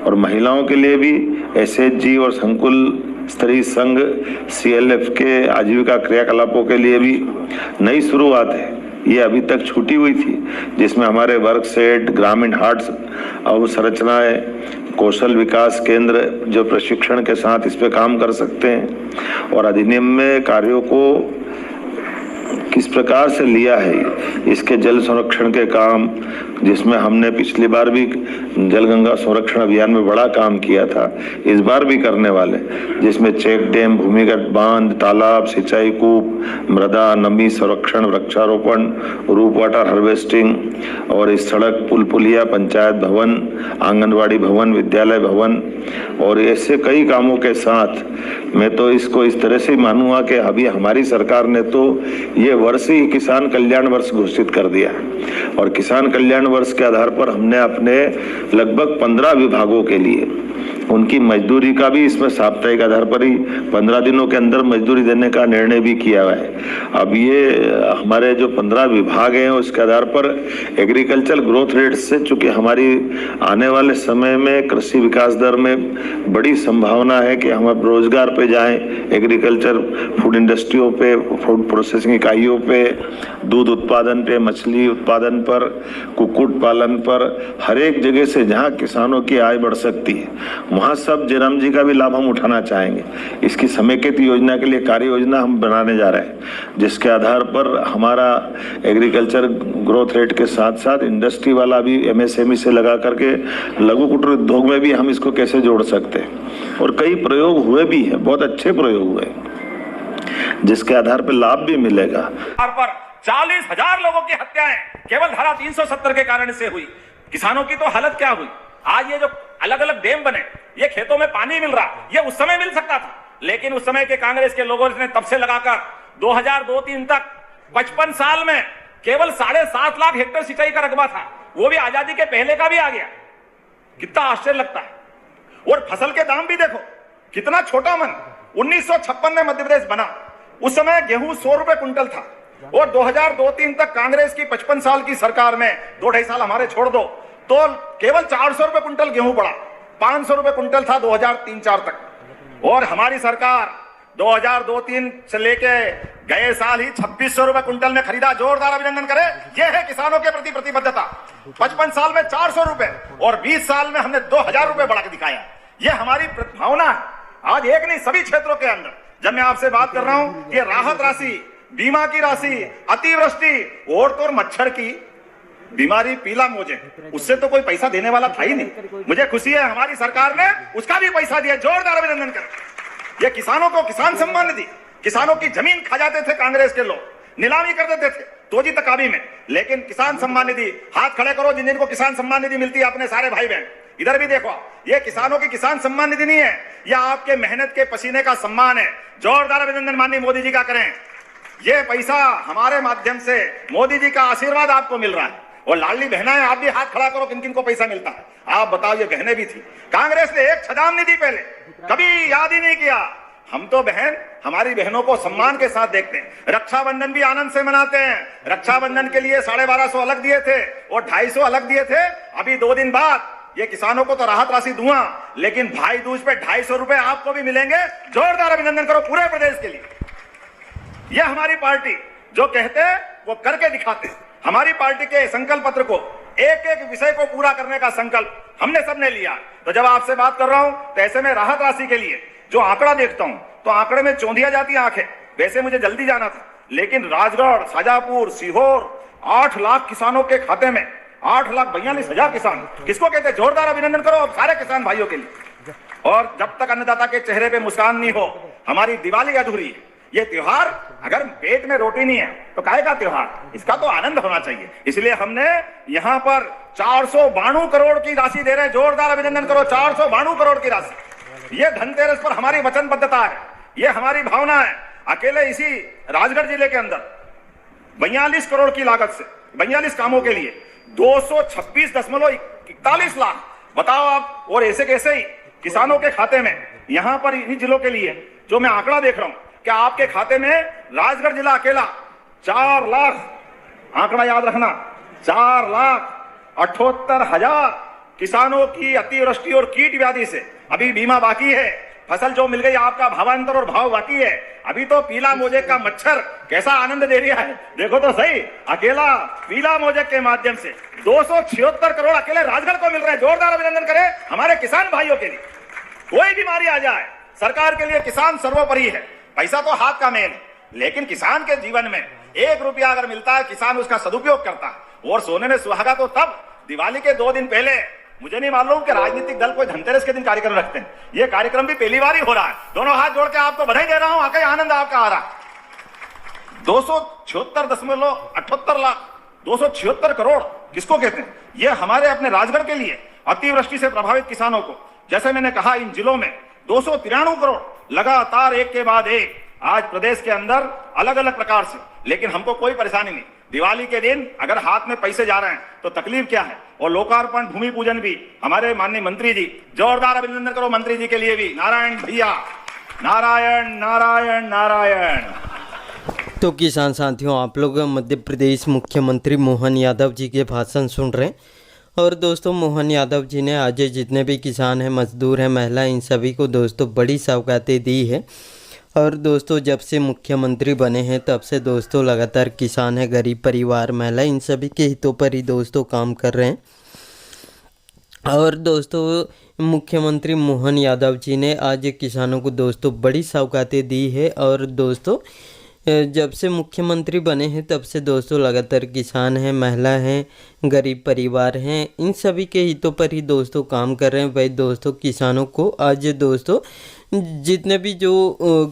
और महिलाओं के लिए भी एसएचजी और संकुल स्तरीय संघ CLF के आजीविका क्रियाकलापों के लिए भी नई शुरुआत है। ये अभी तक छूटी हुई थी, जिसमें हमारे वर्क सेट, ग्रामीण हाट अवसंरचनाएं, कौशल विकास केंद्र जो प्रशिक्षण के साथ इस पे काम कर सकते हैं। और अधिनियम में कार्यों को किस प्रकार से लिया है, इसके जल संरक्षण के काम, जिसमें हमने पिछली बार भी जल गंगा संरक्षण अभियान में बड़ा काम किया था, इस बार भी करने वाले, जिसमें चेक डैम, भूमिगत बांध, तालाब, सिंचाई कूप, मृदा नमी संरक्षण, वृक्षारोपण, रूप वाटर हार्वेस्टिंग और इस सड़क, पुल पुलिया, पंचायत भवन, आंगनवाड़ी भवन, विद्यालय भवन और ऐसे कई कामों के साथ मैं तो इसको इस तरह से मानूंगा कि अभी हमारी सरकार ने तो ये वर्ष ही किसान कल्याण वर्ष घोषित कर दिया और किसान कल्याण वर्ष के आधार पर हमने अपने लगभग 15 विभागों के लिए उनकी मजदूरी का भी इसमें साप्ताहिक आधार पर ही 15 दिनों के अंदर मजदूरी देने का निर्णय भी किया हुआ है। अब ये हमारे जो 15 विभाग हैं उसके आधार पर एग्रीकल्चर ग्रोथ रेट से, चूंकि हमारी आने वाले समय में कृषि विकास दर में बड़ी संभावना है कि हम अब रोजगार पे जाएं, एग्रीकल्चर फूड इंडस्ट्रियों पे, फूड प्रोसेसिंग इकाइयों पे, दूध उत्पादन पे, मछली उत्पादन पर, कुक्कुट पालन पर, हर एक जगह से जहाँ किसानों की आय बढ़ सकती है वहाँ सब जयराम जी का भी लाभ हम उठाना चाहेंगे। इसकी समेकित योजना के लिए कार्य योजना हम बनाने जा रहे हैं, जिसके आधार पर हमारा एग्रीकल्चर ग्रोथ रेट के साथ साथ इंडस्ट्री वाला भी MSME से लगा करके लघु कुटीर उद्योग में भी हम इसको कैसे जोड़ सकते हैं। और कई प्रयोग हुए भी हैं, बहुत अच्छे प्रयोग हुए, जिसके आधार पर लाभ भी मिलेगा। पर 40,000 लोगों की हत्याएं केवल धारा 370 के कारण से हुई। किसानों की तो हालत क्या हुई। आज ये जो अलग अलग डैम बने, ये खेतों में पानी मिल रहा, ये उस समय मिल सकता था, लेकिन उस समय के कांग्रेस के लोगों ने तब से लगाकर 2002-03 तक 55 साल में केवल 7.5 लाख हेक्टेयर सिंचाई का रकबा था, वो भी आजादी के पहले का भी आ गया। कितना आश्चर्य लगता है। और फसल के दाम भी देखो कितना छोटा मन। 1956 में मध्य प्रदेश बना, उस समय गेहूं 100 रुपए कुंटल था और 2002-03 तक कांग्रेस की 55 साल की सरकार में, 2-2.5 साल हमारे छोड़ दो, तो केवल 400 रुपए कुंटल गेहूं पड़ा, 500 रुपए कुंटल था 2003-04 तक। और हमारी सरकार 2002-03 से लेके गए साल ही 2600 रुपए कुंटल में खरीदा। जोरदार अभिनंदन करें, यह है किसानों के प्रति प्रतिबद्धता। 55 साल में 400 रुपए और 20 साल में हमने 2000 रुपए बढ़ा के दिखाया। यह हमारी भावना है। आज एक नहीं, सभी क्षेत्रों के अंदर जब मैं आपसे बात कर रहा हूं कि राहत राशि, बीमा की राशि, अतिवृष्टि और तो मच्छर की बीमारी, पीला मोजे, उससे तो कोई पैसा देने वाला था ही नहीं। मुझे खुशी है हमारी सरकार ने उसका भी पैसा दिया। जोरदार अभिनंदन करें। ये किसानों को किसान सम्मान निधि, किसानों की जमीन खा जाते थे कांग्रेस के लोग, नीलामी कर देते थे तोजी तकाबी में, लेकिन किसान सम्मान निधि, हाथ खड़े करो जिन जिनको किसान सम्मान निधि मिलती है अपने सारे भाई बहन। इधर भी देखो, ये किसानों की किसान सम्मान निधि नहीं है, यह आपके मेहनत के पसीने का सम्मान है। जोरदार अभिनंदन माननीय मोदी जी का करें। ये पैसा हमारे माध्यम से मोदी जी का आशीर्वाद आपको मिल रहा है। और लाडली बहना है, आप भी हाथ खड़ा करो किन किन को पैसा मिलता है। आप बताओ, ये बहनें भी थी। कांग्रेस ने एक छदाम निधि पहले कभी याद ही नहीं किया। हम तो बहन, हमारी बहनों को सम्मान के साथ देखते हैं। रक्षाबंधन भी आनंद से मनाते हैं। रक्षाबंधन के लिए 1250 अलग दिए थे और 250 अलग दिए थे। अभी 2 दिन बाद ये किसानों को तो राहत राशि दूंगा, लेकिन भाई दूज पे 250 रुपए आपको भी मिलेंगे। जोरदार अभिनंदन करो पूरे प्रदेश के लिए। यह हमारी पार्टी जो कहते हैं वो करके दिखाते हैं। हमारी पार्टी के संकल्प पत्र को, एक एक विषय को पूरा करने का संकल्प हमने सबने लिया। तो जब आपसे बात कर रहा हूं तो ऐसे में राहत राशि के लिए जो आंकड़ा देखता हूं तो आंकड़े में चौंधिया जाती आंखें। वैसे मुझे जल्दी जाना था, लेकिन राजगढ़, शाजापुर, सीहोर 8 लाख किसानों के खाते में 8,42,000 किसान, किसको कहते हैं? जोरदार अभिनंदन करो अब सारे किसान भाइयों के लिए। और जब तक अन्नदाता के चेहरे पे मुस्कान नहीं हो, हमारी दिवाली अधूरी है। ये त्योहार, अगर पेट में रोटी नहीं है तो काहे का त्योहार? इसका तो आनंद होना चाहिए। इसलिए हमने यहाँ पर 492 करोड़ की राशि दे रहे हैं। जोरदार अभिनंदन करो, 492 करोड़ की राशि। ये धनतेरस पर हमारी वचनबद्धता है, ये हमारी भावना है। अकेले इसी राजगढ़ जिले के अंदर 42 करोड़ की लागत से 42 कामों के लिए 226.41 लाख, बताओ आप। और ऐसे कैसे ही किसानों के खाते में यहां पर इन्हीं जिलों के लिए जो मैं आंकड़ा देख रहा हूं, क्या आपके खाते में राजगढ़ जिला अकेला 4 लाख, आंकड़ा याद रखना, 4,78,000 किसानों की अतिवृष्टि और कीट व्याधि से अभी बीमा बाकी है, फसल जो मिल गई आपका भावांतर और भाव बाकी है। अभी तो पीला मोजेक का मच्छर कैसा आनंद दे रहा है, देखो तो सही। अकेला पीला मोजेक के माध्यम से 276 करोड़ अकेले राजगढ़ को मिल रहे हैं। जोरदार अभिनंदन करें हमारे किसान भाइयों के लिए। कोई बीमारी आ जाए, सरकार के लिए किसान सर्वोपरि है। पैसा तो हाथ का मेल है, लेकिन किसान के जीवन में 1 रुपया अगर मिलता है, किसान उसका सदुपयोग करता है। और सोने में सुहागा तो तब दिवाली के 2 दिन पहले। मुझे नहीं मालूम कि राजनीतिक दल कोई धनतेरस के दिन कार्यक्रम रखते हैं। ये कार्यक्रम भी पहली बार ही हो रहा है। दोनों हाथ जोड़ के आपको बधाई दे रहा हूं, आके आनंद आपका आ रहा है। 276.78 लाख 276 करोड़ किसको कहते हैं? ये हमारे अपने राजगढ़ के लिए अतिवृष्टि से प्रभावित किसानों को, जैसे मैंने कहा, इन जिलों में 293 करोड़ लगातार एक के बाद एक आज प्रदेश के अंदर अलग अलग प्रकार से। लेकिन हमको कोई परेशानी नहीं। दिवाली के दिन अगर हाथ में पैसे जा रहे हैं तो तकलीफ क्या है। और लोकार्पण भूमि पूजन भी हमारे माननीय मंत्री जी, जोरदार अभिनंदन करो मंत्री जी के लिए भी। नारायण भैया, नारायण नारायण नारायण। तो किसान साथियों, आप लोग मध्य प्रदेश मुख्यमंत्री मोहन यादव जी के भाषण सुन रहे हैं। और दोस्तों, मोहन यादव जी ने आज जितने भी किसान हैं, मजदूर हैं, महिला, इन सभी को दोस्तों बड़ी सौगातें दी है। और दोस्तों, जब से मुख्यमंत्री बने हैं तब से दोस्तों लगातार किसान है, गरीब परिवार, महिला, इन सभी के हितों पर ही दोस्तों काम कर रहे हैं। और दोस्तों, मुख्यमंत्री मोहन यादव जी ने आज किसानों को दोस्तों बड़ी सौगातें दी है। और दोस्तों, जब से मुख्यमंत्री बने हैं तब से दोस्तों लगातार किसान हैं, महिला हैं, गरीब परिवार हैं, इन सभी के हितों पर ही दोस्तों काम कर रहे हैं। भाई दोस्तों, किसानों को आज दोस्तों जितने भी जो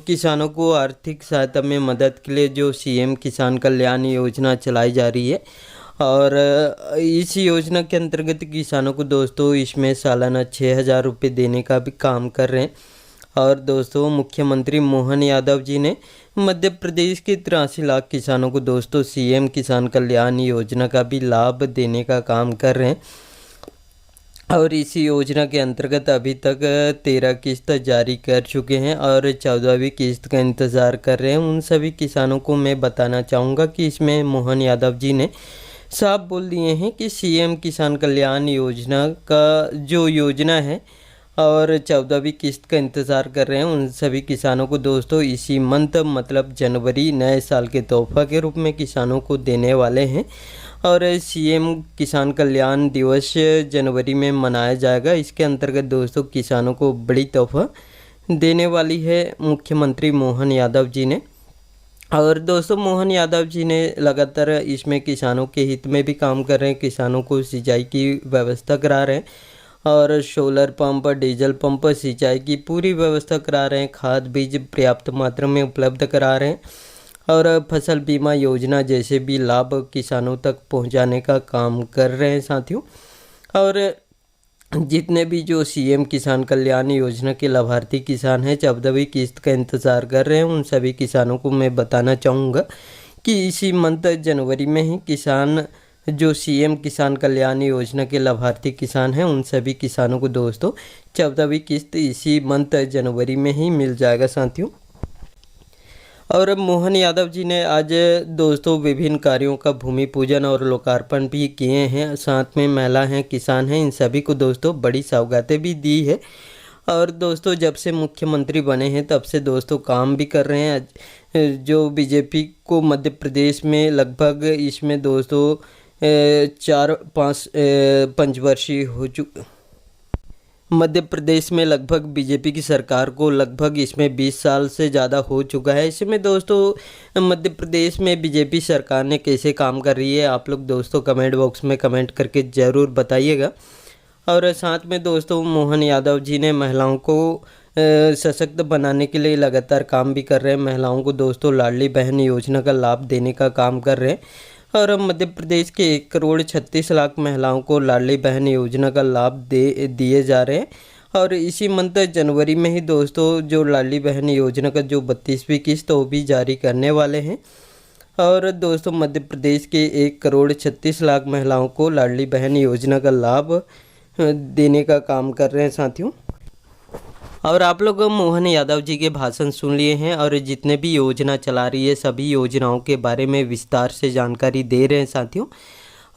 किसानों को आर्थिक सहायता में मदद के लिए जो सीएम किसान कल्याण योजना चलाई जा रही है, और इस योजना के अंतर्गत किसानों को दोस्तों इसमें सालाना 6,000 रुपये देने का भी काम कर रहे हैं। और दोस्तों, मुख्यमंत्री मोहन यादव जी ने मध्य प्रदेश के 83 लाख किसानों को दोस्तों सीएम किसान कल्याण योजना का भी लाभ देने का काम कर रहे हैं। और इस योजना के अंतर्गत अभी तक 13 किस्त जारी कर चुके हैं और 14वीं किस्त का इंतज़ार कर रहे हैं। उन सभी किसानों को मैं बताना चाहूँगा कि इसमें मोहन यादव जी ने साफ बोल दिए हैं कि सीएम किसान कल्याण योजना का जो योजना है और 14वीं किस्त का इंतज़ार कर रहे हैं, उन सभी किसानों को दोस्तों इसी मंथ मतलब जनवरी नए साल के तोहफा के रूप में किसानों को देने वाले हैं। और सीएम किसान कल्याण दिवस जनवरी में मनाया जाएगा। इसके अंतर्गत दोस्तों किसानों को बड़ी तोहफा देने वाली है मुख्यमंत्री मोहन यादव जी ने। और दोस्तों, मोहन यादव जी ने लगातार इसमें किसानों के हित में भी काम कर रहे हैं। किसानों को सिंचाई की व्यवस्था करा रहे हैं और सोलर पंप, डीजल पंप, सिंचाई की पूरी व्यवस्था करा रहे हैं। खाद बीज पर्याप्त मात्रा में उपलब्ध करा रहे हैं और फसल बीमा योजना जैसे भी लाभ किसानों तक पहुंचाने का काम कर रहे हैं साथियों। और जितने भी जो सीएम किसान कल्याण योजना के लाभार्थी किसान हैं, 14वीं किस्त का इंतज़ार कर रहे हैं, उन सभी किसानों को मैं बताना चाहूँगा कि इसी मंथ जनवरी में ही किसान जो सीएम किसान कल्याण योजना के लाभार्थी किसान हैं, उन सभी किसानों को दोस्तों 14वीं किस्त इसी मंथ जनवरी में ही मिल जाएगा साथियों। और मोहन यादव जी ने आज दोस्तों विभिन्न कार्यों का भूमि पूजन और लोकार्पण भी किए हैं। साथ में महिला हैं, किसान हैं, इन सभी को दोस्तों बड़ी सौगातें भी दी है। और दोस्तों, जब से मुख्यमंत्री बने हैं तब से दोस्तों काम भी कर रहे हैं। जो बीजेपी को मध्य प्रदेश में लगभग इसमें दोस्तों 4-5 पंचवर्षीय हो चुका, मध्य प्रदेश में लगभग बीजेपी की सरकार को लगभग इसमें 20 साल से ज़्यादा हो चुका है। इसमें दोस्तों मध्य प्रदेश में बीजेपी सरकार ने कैसे काम कर रही है, आप लोग दोस्तों कमेंट बॉक्स में कमेंट करके ज़रूर बताइएगा। और साथ में दोस्तों, मोहन यादव जी ने महिलाओं को सशक्त बनाने के लिए लगातार काम भी कर रहे हैं। महिलाओं को दोस्तों लाडली बहन योजना का लाभ देने का काम कर रहे हैं। और मध्य प्रदेश के 1,36,00,000 महिलाओं को लाडली बहन योजना का लाभ दिए जा रहे हैं। और इसी मंथ जनवरी में ही दोस्तों जो लाडली बहन योजना का जो 32वीं किस्त वो भी जारी करने वाले हैं। और दोस्तों, मध्य प्रदेश के 1,36,00,000 महिलाओं को लाडली बहन योजना का लाभ देने का काम कर रहे हैं साथियों। और आप लोग मोहन यादव जी के भाषण सुन लिए हैं और जितने भी योजना चला रही है सभी योजनाओं के बारे में विस्तार से जानकारी दे रहे हैं साथियों।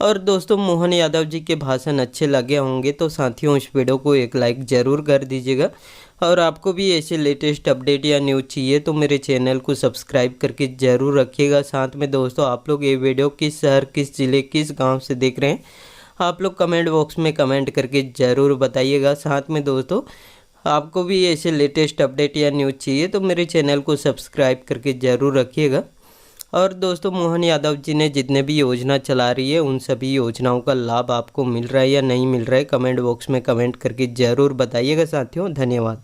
और दोस्तों मोहन यादव जी के भाषण अच्छे लगे होंगे तो साथियों इस वीडियो को एक लाइक ज़रूर कर दीजिएगा। और आपको भी ऐसे लेटेस्ट अपडेट या न्यूज़ चाहिए तो मेरे चैनल को सब्सक्राइब करके ज़रूर रखिएगा। साथ में दोस्तों आप लोग ये वीडियो किस शहर, किस ज़िले, किस गांव से देख रहे हैं आप लोग कमेंट बॉक्स में कमेंट करके ज़रूर बताइएगा। साथ में दोस्तों आपको भी ऐसे लेटेस्ट अपडेट या न्यूज़ चाहिए तो मेरे चैनल को सब्सक्राइब करके ज़रूर रखिएगा। और दोस्तों मोहन यादव जी ने जितने भी योजना चला रही है उन सभी योजनाओं का लाभ आपको मिल रहा है या नहीं मिल रहा है कमेंट बॉक्स में कमेंट करके ज़रूर बताइएगा साथियों। धन्यवाद।